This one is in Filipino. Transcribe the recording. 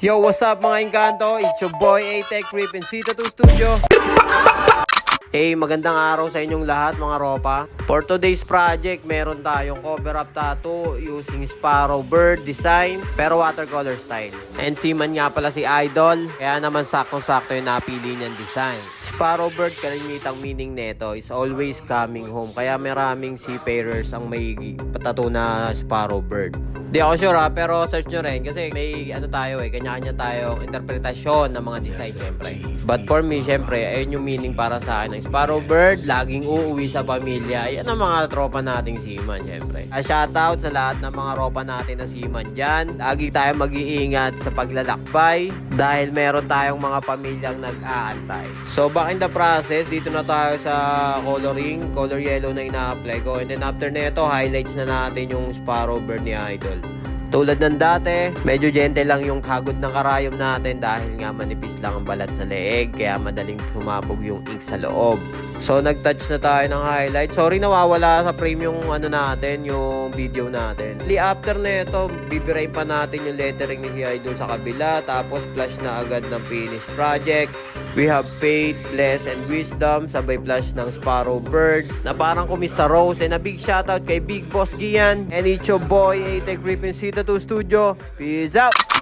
Yo, what's up mga engkanto? It's your boy A-Tech Rip in Cita 2 Studio. Hey, magandang araw sa inyong lahat mga ropa. For today's project, meron tayong cover up tattoo using Sparrow Bird design pero watercolor style. And seaman nga pala si Idol, kaya naman saktong-sakto yung napili niyang design. Sparrow Bird, kalimitang meaning neto is always coming home. Kaya maraming seafarers ang may tattoo na Sparrow Bird. Di ako sure pero search nyo rin kasi may kanya-kanya tayong interpretasyon ng mga design syempre. But for me, syempre, ayun yung meaning para sa akin ng Sparrow Bird, laging uuwi sa pamilya. Yan ang mga tropa nating seaman syempre. Shoutout sa lahat ng mga tropa natin na seaman dyan. Lagi tayong mag-iingat sa paglalakbay dahil meron tayong mga pamilyang nag-aantay. So back in the process, dito na tayo sa coloring, color yellow na ina-apply ko. And then after neto, highlights na natin yung Sparrow Bird ni Idol. Tulad ng dati, medyo gentle lang yung hagod ng karayom natin dahil nga manipis lang ang balat sa leeg kaya madaling sumabog yung ink sa loob. So nag-touch na tayo ng highlight. Sorry nawawala sa frame yung natin, yung video natin. After nito, bibirain pa natin yung lettering ni si Idol sa kabila tapos flash na agad ng finished project. We have faith, bless, and wisdom. Sabay flash ng Sparrow Bird na parang kumis sa Rose. And a big shoutout kay Big Boss Gian. And it's your boy, A-Tech Rip in Cita 2 Studio. Peace out!